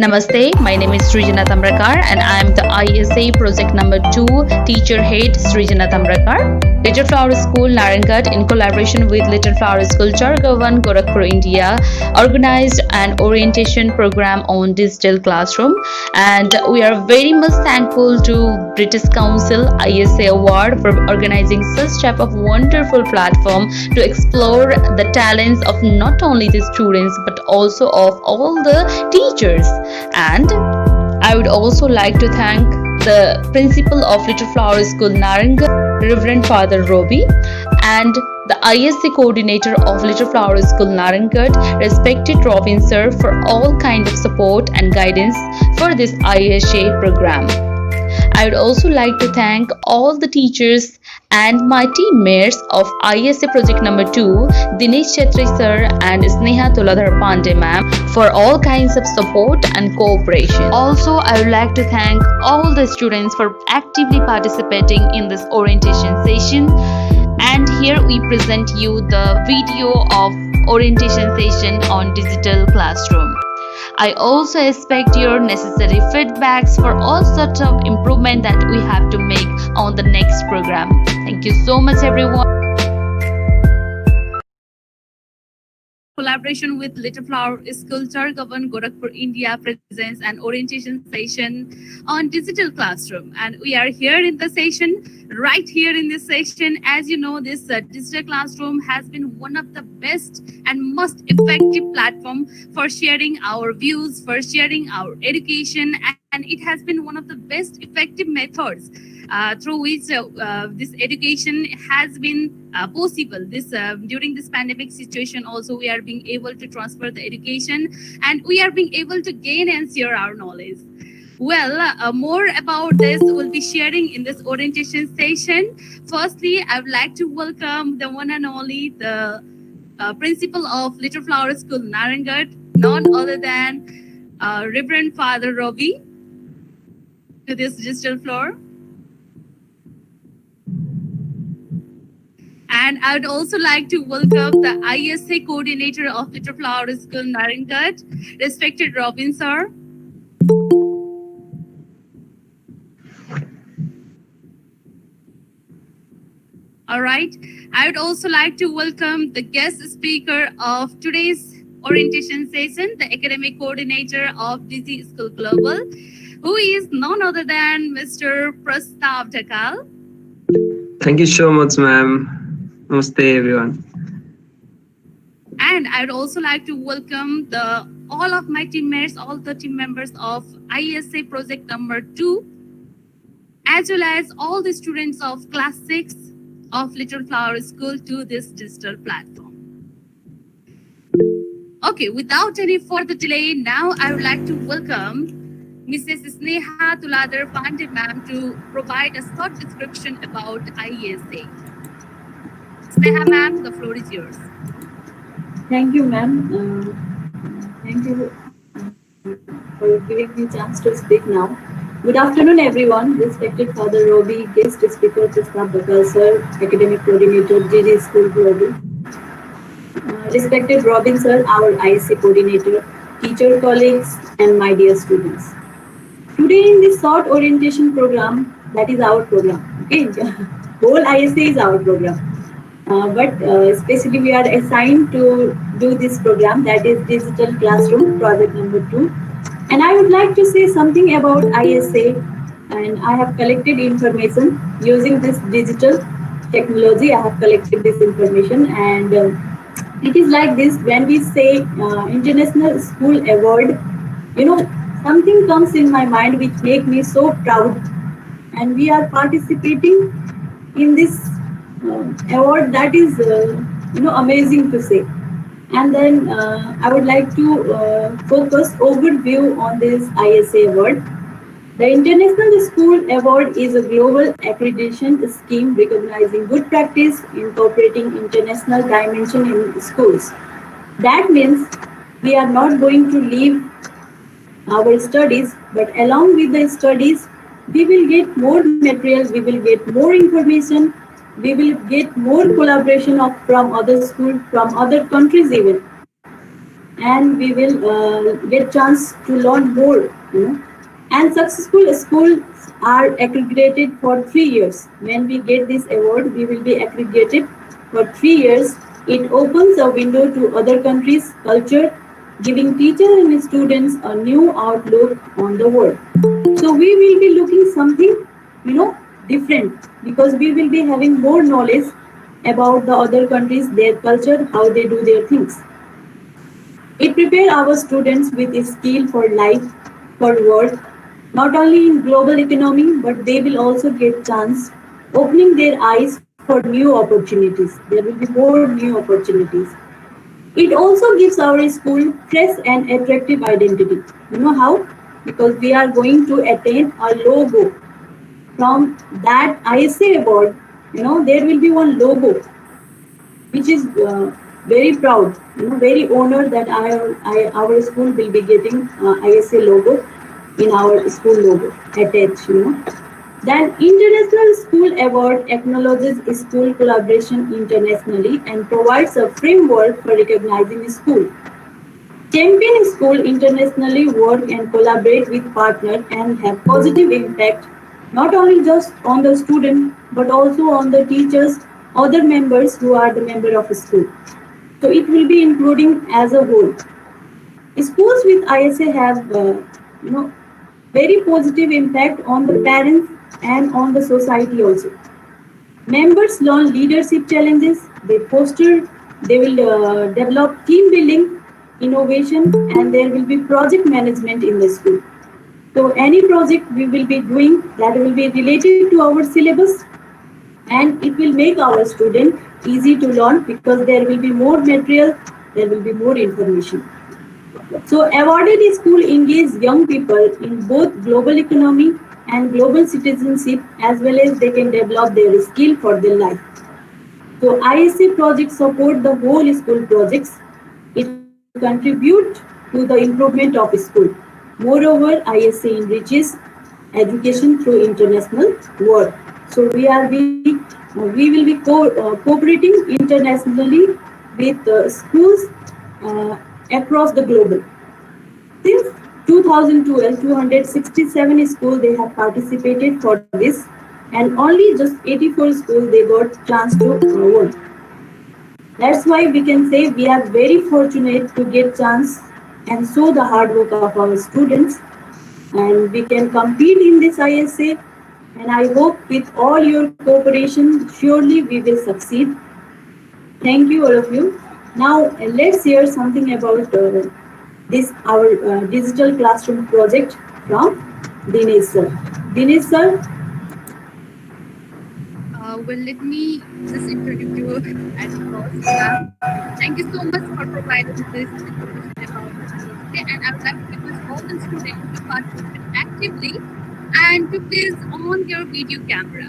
Namaste, my name is Srijana Tamrakar and I am the ISA Project number 2 Teacher Head Srijana Tamrakar. Little Flower School Narayangarh in collaboration with Little Flower School CHARGAWAN, GORAKHPUR, India organized an orientation program on digital classroom, and we are very much thankful to British Council ISA Award for organizing such type of wonderful platform to explore the talents of not only the students but also of all the teachers. And I would also like to thank the principal of Little Flower School Narayangarh, Reverend Father Roby, and the ISA coordinator of Little Flower School Narayangarh, respected Robin sir, for all kind of support and guidance for this ISA program. I would also like to thank all the teachers and my teammates of ISA project number 2, Dinesh Chhetri sir and Sneha Pandey ma'am, for all kinds of support and cooperation. Also, I would like to thank all the students for actively participating in this orientation session. And here we present you the video of orientation session on digital classroom. I also expect your necessary feedbacks for all sorts of improvement that we have to make on the next program. Thank you so much, everyone. Collaboration with Little Flower School CHARGAWAN, Gorakhpur, India presents an orientation session on digital classroom, and we are here in the session. Right here in this session, as you know, this digital classroom has been one of the best and most effective platform for sharing our views, for sharing our education, and it has been one of the best effective methods through which this education has been possible. This during this pandemic situation also, we are being able to transfer the education and we are being able to gain and share our knowledge. Well, more about this we'll be sharing in this orientation session. Firstly, I would like to welcome the one and only, the principal of Little Flower School Narayangarh, none other than Reverend Father Roby, to this digital floor. And I would also like to welcome the ISA coordinator of Little Flower School Narayangarh, respected Robin sir. All right. I would also like to welcome the guest speaker of today's orientation session, the academic coordinator of Digi School Global, who is none other than Mr. Prastab Dhakal. Thank you so much, ma'am. Namaste, everyone. And I would also like to welcome all of my teammates, all the team members of ISA project number 2, as well as all the students of class 6 of Little Flower School to this digital platform. Okay, without any further delay, now I would like to welcome Mrs. Sneha Pandey ma'am to provide a short description about ISA. Sneha ma'am, the floor is yours. Thank you, ma'am. Thank you for giving me a chance to speak now. Good afternoon, everyone. Respected Father Roby, guest speaker Prastab Dhakal sir, academic coordinator, Digi School Global. Respected Robin sir, our ISA coordinator, teacher colleagues, and my dear students. Today in this short orientation program, that is our program. Okay, whole ISA is our program. But especially we are assigned to do this program, that is digital classroom project number 2. And I would like to say something about ISA, and I have collected information using this digital technology. I have collected this information, and it is like this: when we say International School Award, you know, something comes in my mind which make me so proud, and we are participating in this award. That is amazing to say. And then I would like to focus overview on this ISA award. The International School Award is a global accreditation scheme recognizing good practice incorporating international dimension in schools. That means we are not going to leave our studies, but along with the studies, we will get more materials, we will get more information, we will get more collaboration from other schools, from other countries even. and we will get chance to learn more. And successful schools are accredited for 3 years. When we get this award, we will be accredited for 3 years. It opens a window to other countries' culture, giving teachers and students a new outlook on the world. So we will be looking something, different, because we will be having more knowledge about the other countries, their culture, how they do their things. It prepares our students with a skill for life, for work, not only in global economy, but they will also get chance opening their eyes for new opportunities. There will be more new opportunities. It also gives our school fresh and attractive identity. You know how? Because we are going to attain a logo from that ISA award. There will be one logo, which is very proud, very honored that our school will be getting ISA logo in our school logo attached. Then International School Award acknowledges school collaboration internationally and provides a framework for recognizing school. Champion school internationally work and collaborate with partners and have positive impact not only just on the student but also on the teachers, other members who are the member of a school. So it will be including as a whole. Schools with ISA have very positive impact on the parents and on the society also. Members learn leadership challenges, they will develop team building, innovation, and there will be project management in the school. So any project we will be doing that will be related to our syllabus, and it will make our student easy to learn because there will be more material, there will be more information. So awarded school engage young people in both global economy and global citizenship, as well as they can develop their skill for their life. So ISA projects support the whole school projects. It contribute to the improvement of school. Moreover, ISA enriches education through international work. So we will be cooperating internationally with schools across the global. Since 2012, 267 schools they have participated for this, and only just 84 schools they got chance to win. That's why we can say we are very fortunate to get chance and show the hard work of our students, and we can compete in this ISA. And I hope with all your cooperation, surely we will succeed. Thank you, all of you. Now let's hear something about this our digital classroom project from Dinesh sir. Dinesh sir. Well, let me just introduce you at first. Thank you so much for providing this information about today, and I would like to request all the students to participate actively and to please on your video camera.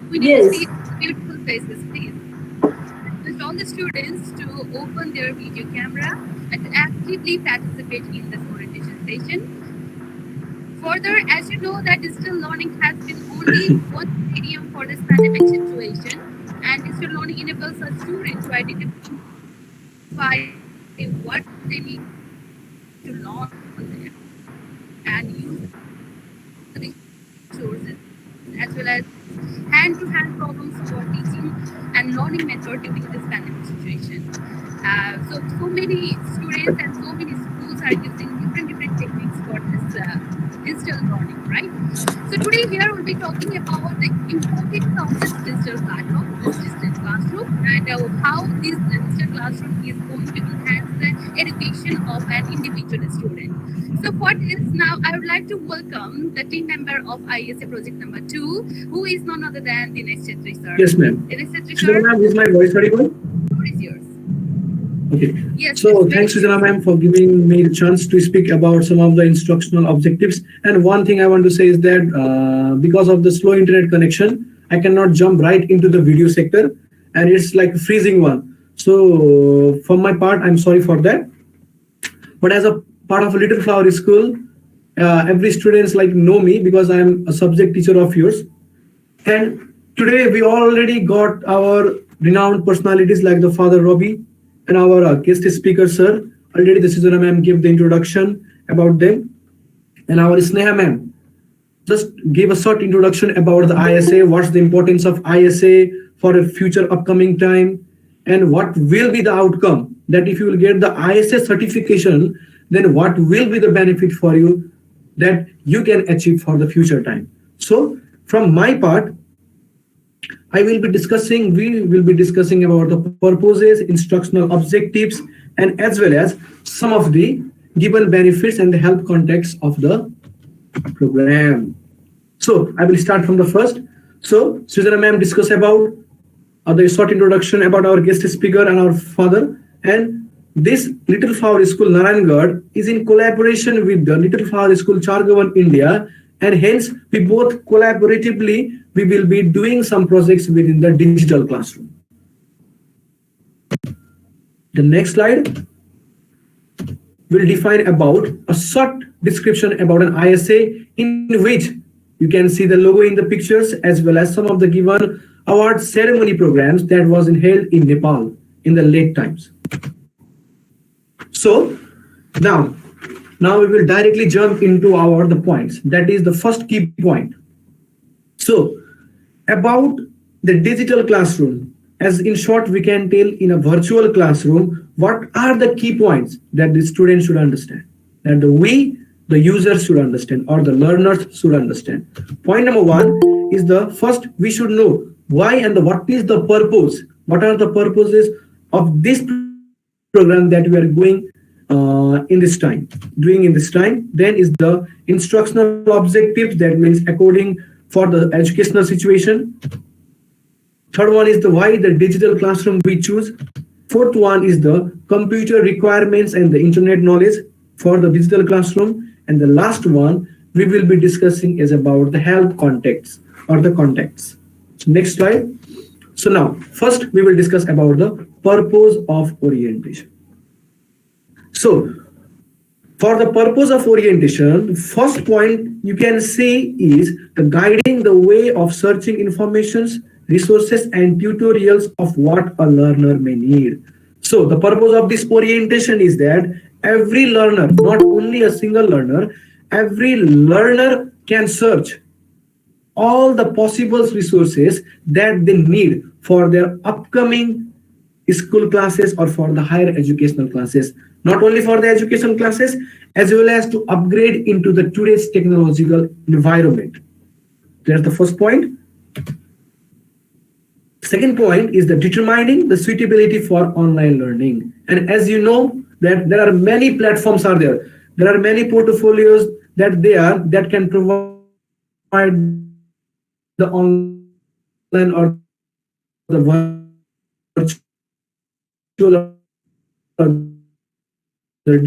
We need to see beautiful faces, please. Request all the students to open their video camera and to actively participate in this orientation session. Further, as you know that digital learning has been only one medium for this pandemic situation, and digital learning enables a student to identify what they need to learn and use the resources as well as hand-to-hand problems for teaching and learning method during this pandemic situation. So many students and so many schools are using different techniques for this digital learning, right? So today here we'll be talking about the importance of this digital platform, this digital classroom, and how this digital classroom is going to enhance the education of an individual student. So for this, now I would like to welcome the team member of ISA project number 2, who is none other than Dinesh Chhetri, sir. Yes, ma'am. Dinesh Chhetri, sir. Ma'am, is my voice audible? The floor is yours. Okay. Yes. So thanks, Srijana ma'am, for giving me the chance to speak about some of the instructional objectives. And one thing I want to say is that because of the slow internet connection, I cannot jump right into the video sector, and it's like a freezing one. So from my part, I'm sorry for that. But as a part of a Little Flower School, every students like know me because I'm a subject teacher of yours. And today we already got our renowned personalities like the Father Roby and our guest speaker, sir. Already the Srijana ma'am gave the introduction about them. And our Sneha ma'am just gave a short introduction about the ISA, what's the importance of ISA for a future upcoming time, and what will be the outcome, that if you will get the ISA certification, then what will be the benefit for you that you can achieve for the future time. So from my part, we will be discussing about the purposes, instructional objectives, and as well as some of the given benefits and the health context of the program. So I will start from the first. So Srijana ma'am discuss about the short introduction about our guest speaker and our father. And this Little Flower School Narayangarh is in collaboration with the Little Flower School CHARGAWAN India, and hence we both collaboratively we will be doing some projects within the digital classroom. The next slide will define about a short description about an ISA, in which you can see the logo in the pictures as well as some of the given award ceremony programs that was held in Nepal in the late times. So now we will directly jump into the points. That is the first key point. So about the digital classroom, as in short we can tell in a virtual classroom, what are the key points that the students should understand, that the users should understand, or the learners should understand. Point number one is the first, we should know why and what is the purpose, what are the purposes of this program that we are doing in this time. Then is the instructional objectives, that means according for the educational situation. Third one is the why the digital classroom we choose. Fourth one is the computer requirements and the internet knowledge for the digital classroom. And the last one we will be discussing is about the health context or the contexts. So next slide. So now first we will discuss about the purpose of orientation. So for the purpose of orientation, first point you can see is the guiding the way of searching informations, resources and tutorials of what a learner may need. So the purpose of this orientation is that every learner, not only a single learner, every learner can search all the possible resources that they need for their upcoming school classes or for the higher educational classes, not only for the education classes, as well as to upgrade into the today's technological environment. That's the first point. Second point is the determining the suitability for online learning. And as you know, that there are many platforms are there. There are many portfolios that can provide the online or the virtual or the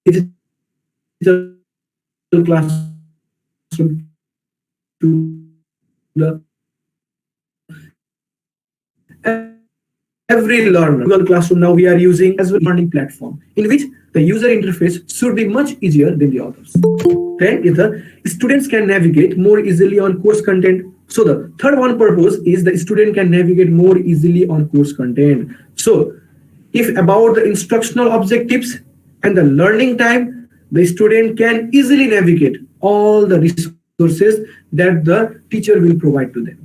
digital classroom to the every learner. Google Classroom now we are using as a learning platform in which the user interface should be much easier than the others. Then the students can navigate more easily on course content. So the third one purpose is the student can navigate more easily on course content. So if about the instructional objectives and the learning time, the student can easily navigate all the resources that the teacher will provide to them.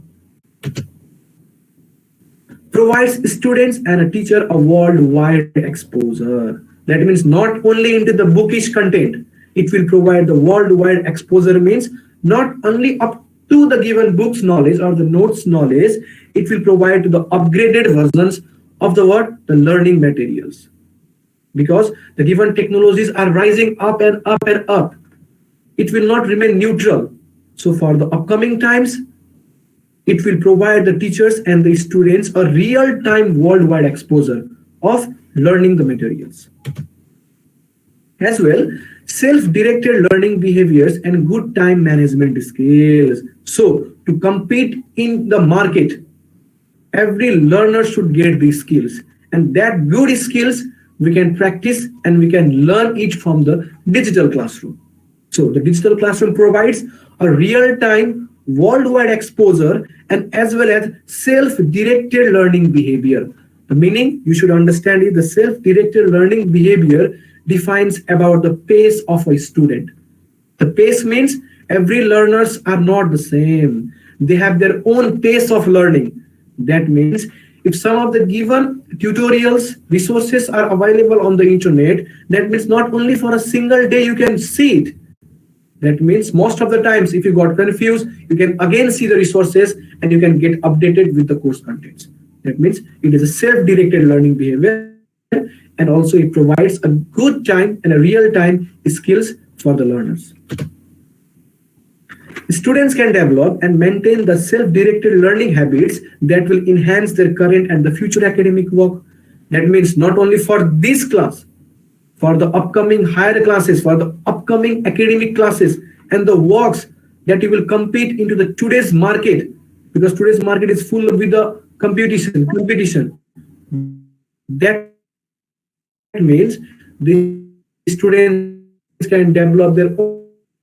Provides students and a teacher a worldwide exposure. That means not only into the bookish content, it will provide the worldwide exposure, means not only up to the given books knowledge or the notes knowledge, it will provide to the upgraded versions of the learning materials. Because the given technologies are rising up and up and up, it will not remain neutral. So for the upcoming times, it will provide the teachers and the students a real-time worldwide exposure of learning the materials. As well, self-directed learning behaviors and good time management skills. So to compete in the market, every learner should get these skills, and that good skills we can practice and we can learn it from the digital classroom. So the digital classroom provides a real-time worldwide exposure and as well as self-directed learning behavior. The meaning you should understand is the self-directed learning behavior defines about the pace of a student. The pace means every learners are not the same. They have their own pace of learning. That means if some of the given tutorials, resources are available on the internet, that means not only for a single day you can see it. That means most of the times if you got confused, you can again see the resources and you can get updated with the course contents. That means it is a self-directed learning behavior, and also it provides a good time and a real-time skills for the learners. Students can develop and maintain the self-directed learning habits that will enhance their current and the future academic work. That means not only for this class, for the upcoming higher classes, for the upcoming academic classes, and the works that you will compete into the today's market, because today's market is full with the competition. That means the students can develop their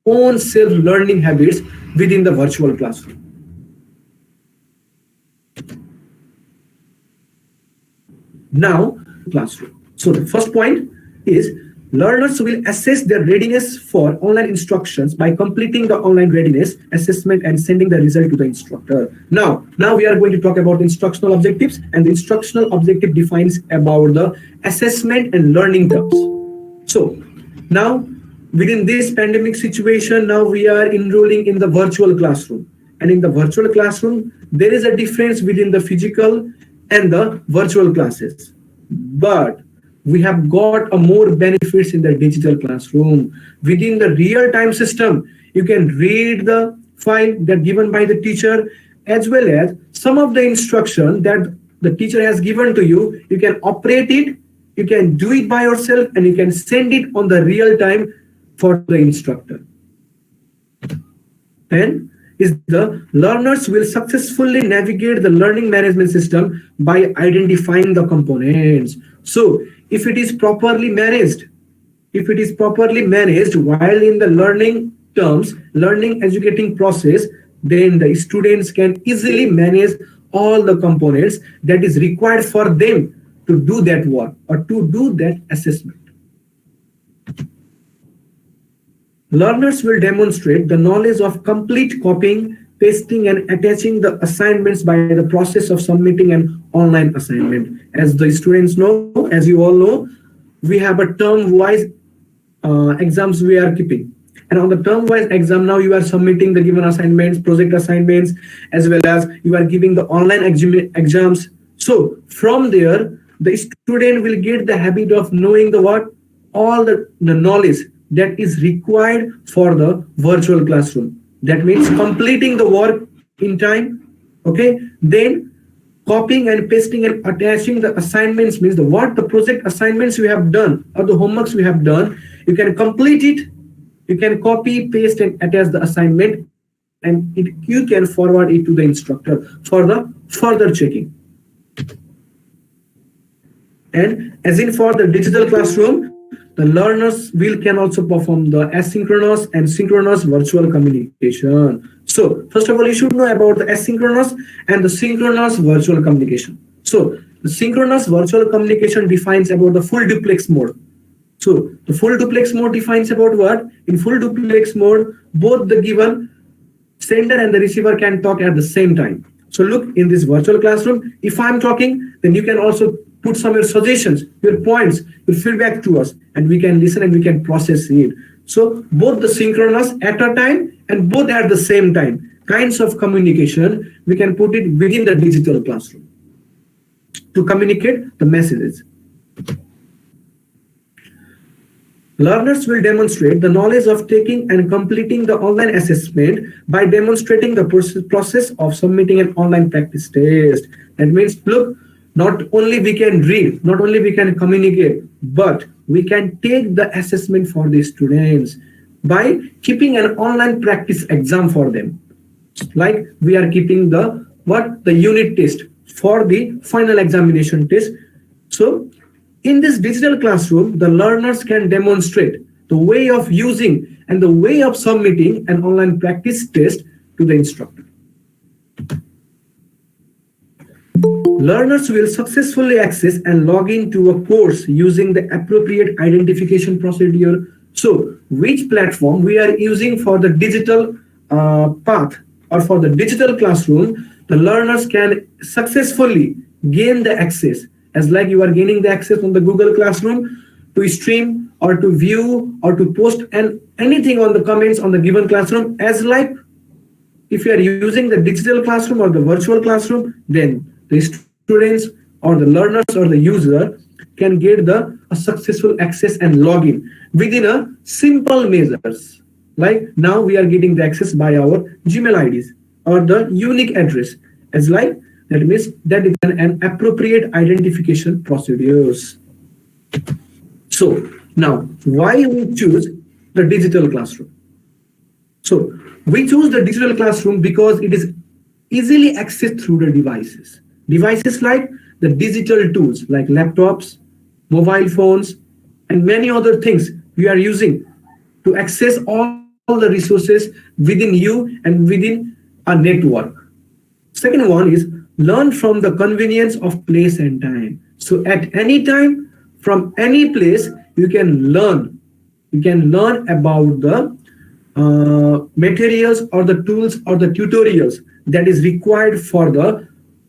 own self-learning habits within the virtual classroom. Now, classroom. So the first point is learners will assess their readiness for online instructions by completing the online readiness assessment and sending the result to the instructor. Now we are going to talk about the instructional objectives, and the instructional objective defines about the assessment and learning terms. So now within this pandemic situation, now we are enrolling in the virtual classroom, and in the virtual classroom there is a difference within the physical and the virtual classes, but we have got a more benefits in the digital classroom. Within the real-time system, you can read the file that given by the teacher, as well as some of the instruction that the teacher has given to you. You can operate it, you can do it by yourself, and you can send it on the real time for the instructor. Then is the learners will successfully navigate the learning management system by identifying the components. So if it is properly managed while in the learning terms, learning educating process, then the students can easily manage all the components that is required for them to do that work or to do that assessment. Learners will demonstrate the knowledge of complete copying, pasting, and attaching the assignments by the process of submitting an online assignment. As the students know, as you all know, we have a term-wise exams we are keeping. And on the term-wise exam, now you are submitting the given assignments, project assignments, as well as you are giving the online exams. So from there, the student will get the habit of knowing the what? All the knowledge that is required for the virtual classroom. That means completing the work in time, okay? Then copying and pasting and attaching the assignments means the project assignments you have done or the homeworks we have done, you can complete it, you can copy, paste, and attach the assignment, and you can forward it to the instructor for the further checking. And as in for the digital classroom, the learners can also perform the asynchronous and synchronous virtual communication. So first of all, you should know about the asynchronous and the synchronous virtual communication. So the synchronous virtual communication defines about the full duplex mode. So the full duplex mode defines about what? In full duplex mode, both the given sender and the receiver can talk at the same time. So look, in this virtual classroom, if I'm talking, then you can also put some of your suggestions, your points, your feedback to us, and we can listen and we can process it. So both the synchronous at a time and both at the same time kinds of communication, we can put it within the digital classroom to communicate the messages. Learners will demonstrate the knowledge of taking and completing the online assessment by demonstrating the process of submitting an online practice test. That means, look, not only we can read, not only we can communicate, but we can take the assessment for the students by keeping an online practice exam for them. Like we are keeping the unit test for the final examination test. So in this digital classroom, the learners can demonstrate the way of using and the way of submitting an online practice test to the instructor. Learners will successfully access and log into a course using the appropriate identification procedure. So, which platform we are using for the digital path or for the digital classroom, the learners can successfully gain the access, as like you are gaining the access on the Google Classroom to stream or to view or to post and anything on the comments on the given classroom, as like if you are using the digital classroom or the virtual classroom, then the students or the learners or the user can get a successful access and login within a simple measures. Like now we are getting the access by our Gmail IDs or the unique address, as like that means that is an appropriate identification procedures. So now why we choose the digital classroom? So we choose the digital classroom because it is easily accessed through the devices. Devices like the digital tools like laptops, mobile phones, and many other things we are using to access all the resources within you and within a network. Second one is learn from the convenience of place and time. So at any time, from any place, you can learn. You can learn about the materials or the tools or the tutorials that is required for the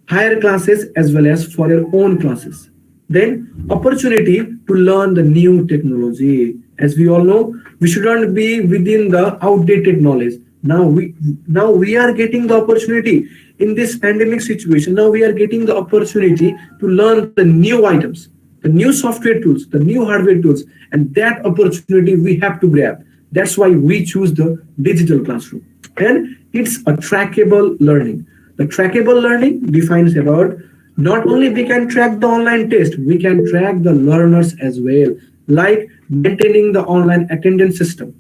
higher classes as well as for your own classes. Then opportunity to learn the new technology. As we all know, we shouldn't be within the outdated knowledge. Now we are getting the opportunity in this pandemic situation. Now we are getting the opportunity to learn the new items, the new software tools, the new hardware tools, and that opportunity we have to grab. That's why we choose the digital classroom. And it's a trackable learning. The trackable learning defines about not only we can track the online test, we can track the learners as well, like maintaining the online attendance system.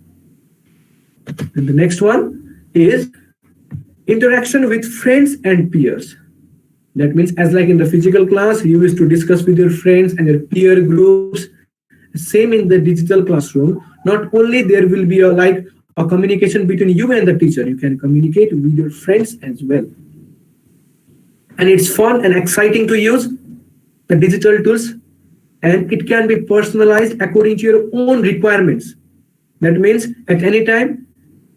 And the next one is interaction with friends and peers. That means as like in the physical class, you used to discuss with your friends and your peer groups. Same in the digital classroom. Not only there will be a communication between you and the teacher, you can communicate with your friends as well. And it's fun and exciting to use the digital tools, and it can be personalized according to your own requirements. That means at any time,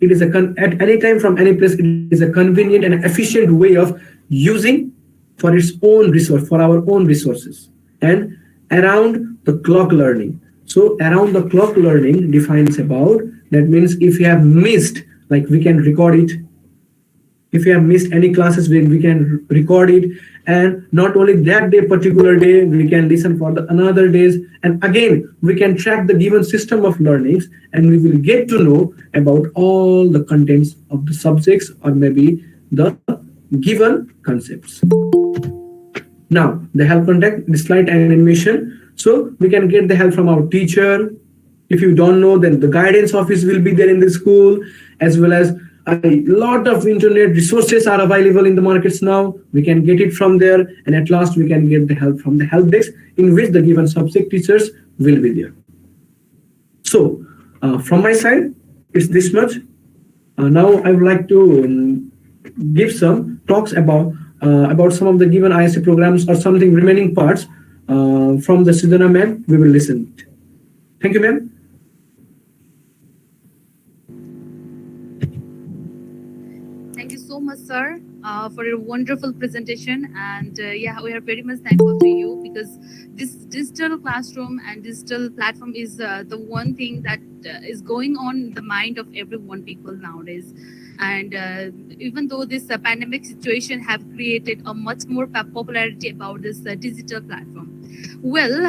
it is at any time from any place, it is a convenient and efficient way of using for its own resource, for our own resources. And around the clock learning. So around the clock learning defines about, that means if you have missed, like we can record it. If you have missed any classes, we can record it. And not only that day, particular day, we can listen for the another days. And again, we can track the given system of learnings and we will get to know about all the contents of the subjects or maybe the given concepts. Now, the help contact, the slide and animation. So we can get the help from our teacher. If you don't know, then the guidance office will be there in the school, as well as a lot of internet resources are available in the markets now. We can get it from there, and at last we can get the help from the help desk, in which the given subject teachers will be there. So from my side, it's this much. Now I would like to give some talks about some of the given ISA programs or something remaining parts from the Srijana ma'am. We will listen. Thank you, ma'am. Thank you so much, sir, for your wonderful presentation. And yeah, we are very much thankful to you, because this digital classroom and digital platform is the one thing that is going on in the mind of everyone people nowadays. And even though this pandemic situation have created a much more popularity about this digital platform. Well,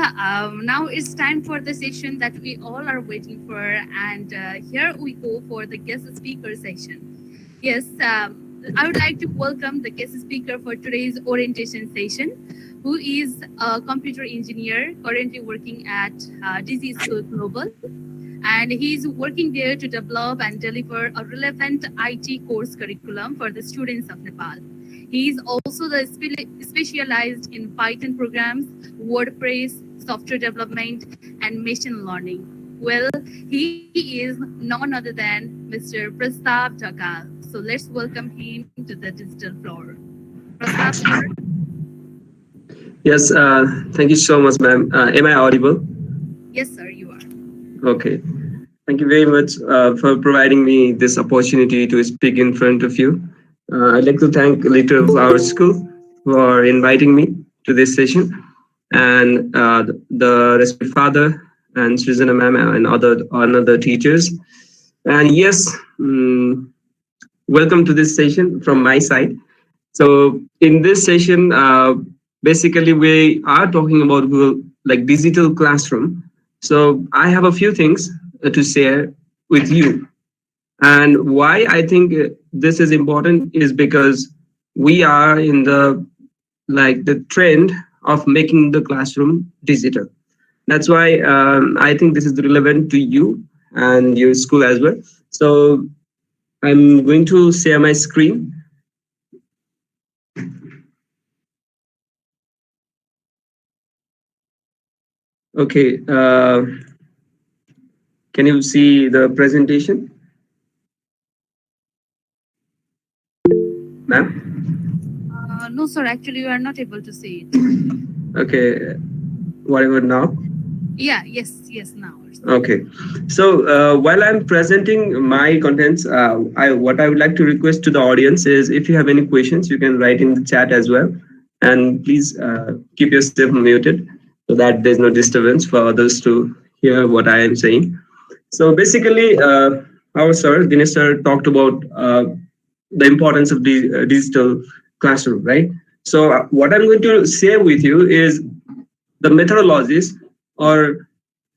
now it's time for the session that we all are waiting for. And here we go for the guest speaker session. Yes, I would like to welcome the guest speaker for today's orientation session, who is a computer engineer currently working at Digi School Global. And he's working there to develop and deliver a relevant IT course curriculum for the students of Nepal. He is also specialized in Python programs, WordPress, software development, and machine learning. Well, he is none other than Mr. Prastab Dhakal. So let's welcome him to the digital floor. Prastab, sir. Yes, thank you so much, ma'am. Am I audible? Yes, sir, you are. Okay. Thank you very much for providing me this opportunity to speak in front of you. I'd like to thank Little Flower School for inviting me to this session, and the respected father and Srijana ma'am and other teachers. And yes, welcome to this session from my side. So in this session, basically we are talking about like digital classroom. So I have a few things to share with you. And why I think this is important is because we are in the trend of making the classroom digital. That's why I think this is relevant to you and your school as well. So I'm going to share my screen. Okay. Can you see the presentation, ma'am? No, sir, actually, you are not able to see it. Okay. Whatever now. Yes, now. Okay. So while I'm presenting my contents, what I would like to request to the audience is if you have any questions, you can write in the chat as well. And please keep yourself muted so that there's no disturbance for others to hear what I am saying. So basically, our sir, Dinesh sir, talked about the importance of the digital classroom, right? So what I'm going to share with you is the methodologies or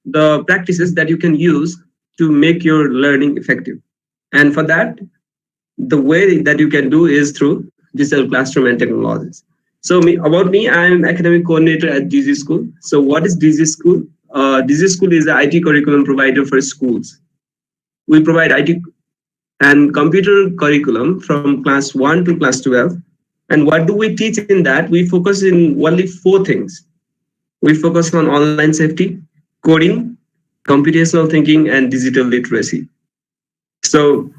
the practices that you can use to make your learning effective. And for that, the way that you can do is through digital classroom and technologies. So about me, I'm academic coordinator at Digi School. So what is Digi School? Digi School is the IT curriculum provider for schools. We provide IT and computer curriculum from class 1 to class 12. And what do we teach in that? We focus in only 4 things. We focus on online safety, coding, computational thinking, and digital literacy. So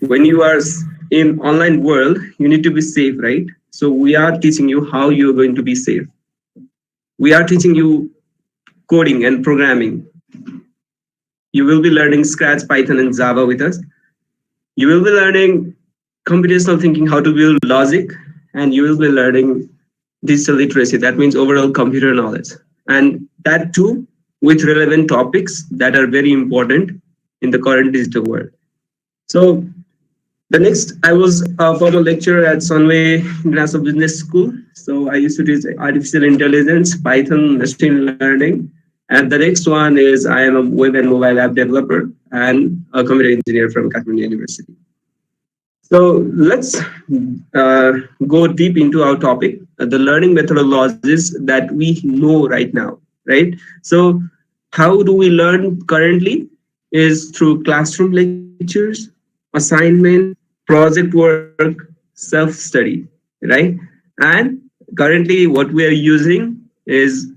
when you are in online world, you need to be safe, right? So we are teaching you how you're going to be safe. We are teaching you coding and programming. You will be learning Scratch, Python, and Java with us. You will be learning computational thinking, how to build logic, and you will be learning digital literacy. That means overall computer knowledge. And that too with relevant topics that are very important in the current digital world. So the next, I was a former lecturer at Sunway International Business School. So I used to teach artificial intelligence, Python, machine learning. And the next one is I am a web and mobile app developer and a computer engineer from Kathmandu University. So let's go deep into our topic, the learning methodologies that we know right now, right? So how do we learn currently is through classroom lectures, assignment, project work, self-study, right? And currently what we are using is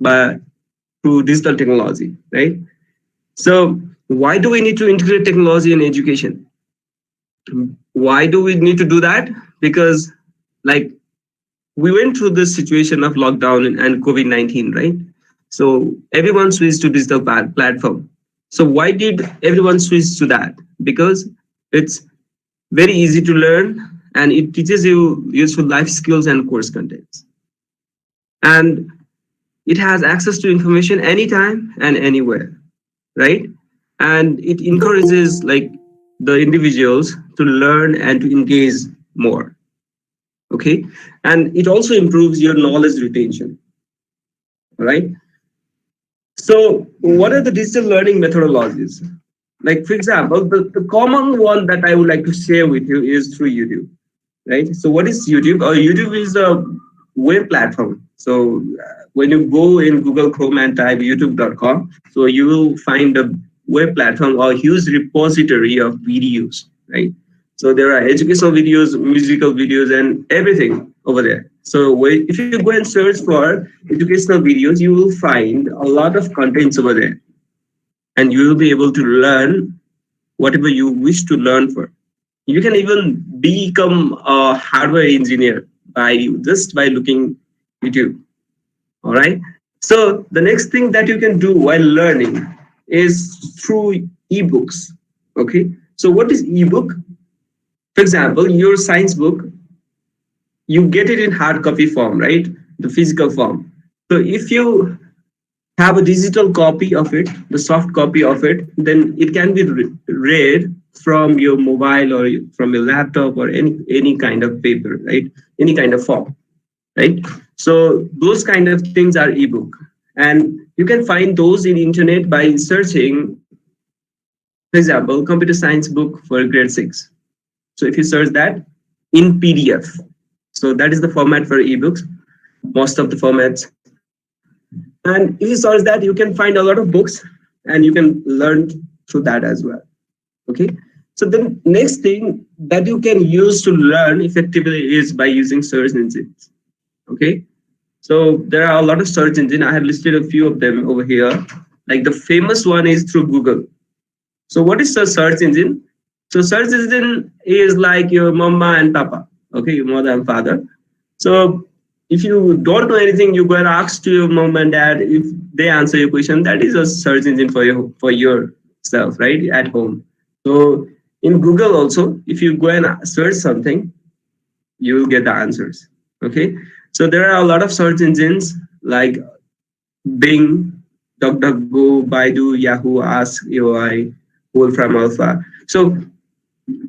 through digital technology, right? So why do we need to integrate technology in education? Why do we need to do that? Because like we went through this situation of lockdown and COVID-19, right? So everyone switched to digital platform. So why did everyone switch to that? Because it's very easy to learn and it teaches you useful life skills and course contents. And it has access to information anytime and anywhere, right? And it encourages like the individuals to learn and to engage more. Okay. And it also improves your knowledge retention. All right. So what are the digital learning methodologies? Like, for example, the common one that I would like to share with you is through YouTube, right? So what is YouTube? YouTube is a web platform. So when you go in Google Chrome and type youtube.com, so you will find a web platform or huge repository of videos, right? So there are educational videos, musical videos, and everything over there. So if you go and search for educational videos, you will find a lot of contents over there. And you will be able to learn whatever you wish to learn for. You can even become a hardware engineer by looking YouTube. All right. So the next thing that you can do while learning is through ebooks. Okay. So what is ebook? For example, your science book, you get it in hard copy form, right? The physical form. So if you have a digital copy of it, the soft copy of it, then it can be read from your mobile or from your laptop or any kind of paper, right? Any kind of form, right? So those kind of things are ebook, and you can find those in internet by searching, for example, computer science book for grade 6. So if you search that in PDF, so that is the format for ebooks, most of the formats. And if you search that, you can find a lot of books and you can learn through that as well. Okay. So the next thing that you can use to learn effectively is by using search engines. Okay. So there are a lot of search engines. I have listed a few of them over here. Like the famous one is through Google. So what is a search engine? So search engine is like your mama and papa. Okay, your mother and father. So if you don't know anything, you go and ask to your mom and dad. If they answer your question, that is a search engine for yourself, right, at home. So in Google also, if you go and search something, you will get the answers. Okay. So there are a lot of search engines like Bing, DuckDuckGo, Baidu, Yahoo, Ask, AOI, Wolfram Alpha. So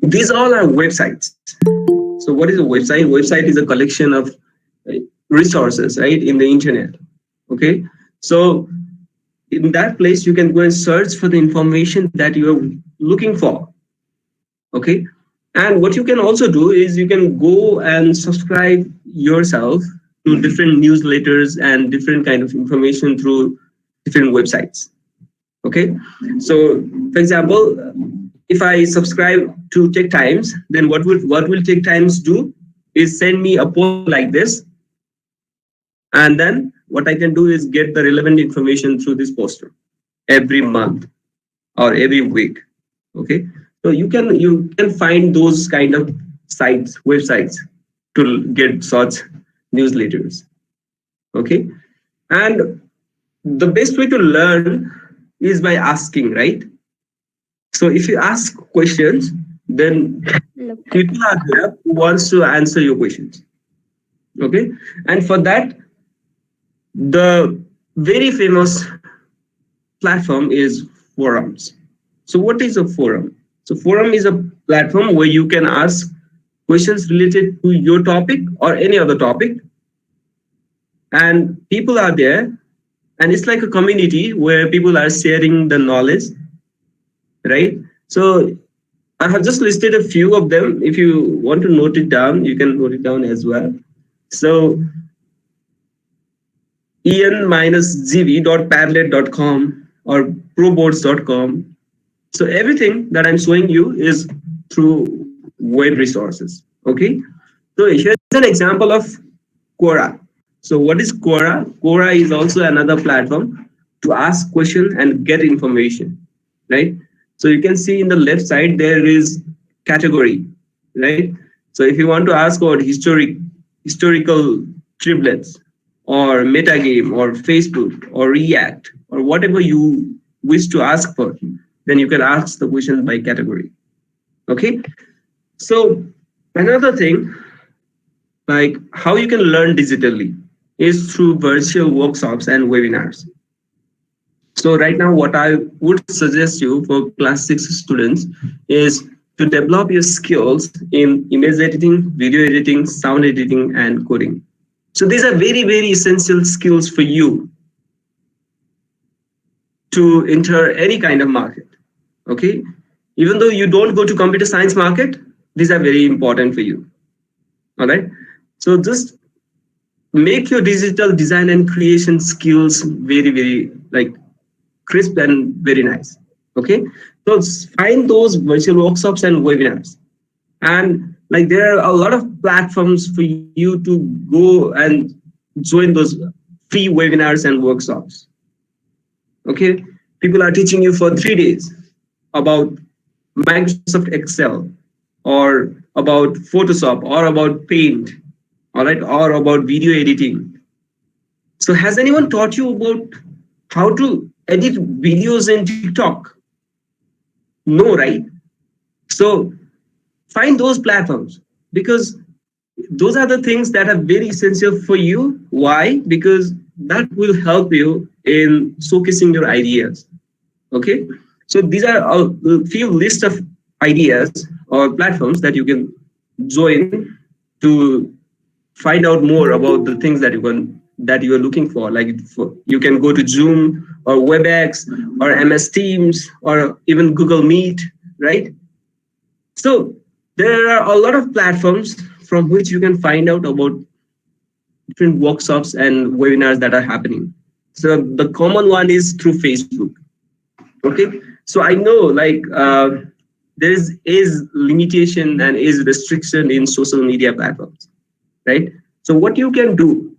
these all are websites. So what is a website? Website is a collection of resources, right, in the internet. Okay. So in that place, you can go and search for the information that you are looking for. Okay. And what you can also do is you can go and subscribe yourself to different newsletters and different kind of information through different websites. Okay. So for example, if I subscribe to Tech Times, then what will Tech Times do is send me a post like this. And then what I can do is get the relevant information through this poster every month or every week. Okay. So you can find those kind of sites, websites to get such newsletters. Okay. And the best way to learn is by asking, right? So if you ask questions, then people are there who wants to answer your questions. Okay. And for that, the very famous platform is forums. So what is a forum? So forum is a platform where you can ask questions related to your topic or any other topic. And people are there. And it's like a community where people are sharing the knowledge, right? So I have just listed a few of them. If you want to note it down, you can note it down as well. So en-gv.padlet.com or proboards.com. So everything that I'm showing you is through web resources. Okay. So here's an example of Quora. So what is Quora? Quora is also another platform to ask questions and get information, right? So you can see in the left side, there is category, right? So if you want to ask about historical triplets or metagame or Facebook or React or whatever you wish to ask for, then you can ask the questions by category. Okay. So another thing, like how you can learn digitally is through virtual workshops and webinars. So right now, what I would suggest you for class 6 students is to develop your skills in image editing, video editing, sound editing, and coding. So these are very, very essential skills for you to enter any kind of market. Okay. Even though you don't go to computer science market, these are very important for you. All right. So just make your digital design and creation skills very, very like crisp and very nice. Okay. So find those virtual workshops and webinars. And like there are a lot of platforms for you to go and join those free webinars and workshops. Okay. People are teaching you for 3 days about Microsoft Excel or about Photoshop or about Paint, all right, or about video editing. So has anyone taught you about how to edit videos in TikTok? No, right? So find those platforms, because those are the things that are very essential for you. Why? Because that will help you in showcasing your ideas. Okay, so these are a few list of ideas or platforms that you can join to find out more about the things that you are looking for. Like you can go to Zoom or WebEx or MS Teams or even Google Meet, right? So there are a lot of platforms from which you can find out about different workshops and webinars that are happening. So the common one is through Facebook. Okay, so I know like there is limitation and is restriction in social media platforms, right? So what you can do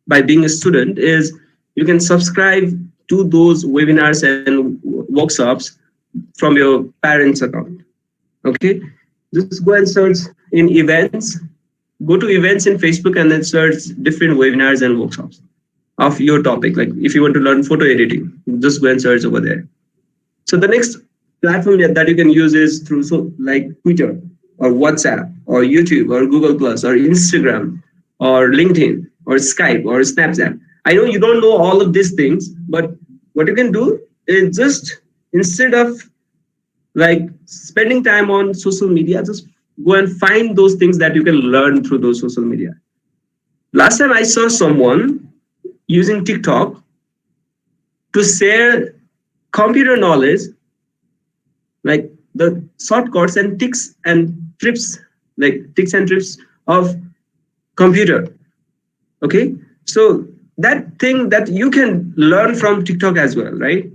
by being a student is you can subscribe to those webinars and workshops from your parents' account. Okay, just go and search in events, go to events in Facebook and then search different webinars and workshops of your topic. Like if you want to learn photo editing, just go and search over there. So the next platform that you can use is through like Twitter or WhatsApp or YouTube or Google Plus or Instagram or LinkedIn or Skype or Snapchat. I know you don't know all of these things, but what you can do is just, instead of like spending time on social media, just go and find those things that you can learn through those social media. Last time I saw someone using TikTok to share computer knowledge, like the shortcuts and tips and trips, like tips and trips of computer. Okay, so that thing that you can learn from TikTok as well, right?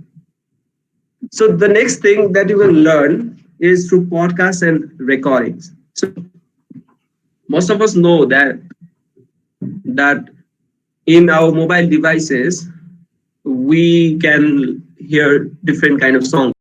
So the next thing that you will learn is through podcasts and recordings. So most of us know that in our mobile devices we can hear different kind of songs.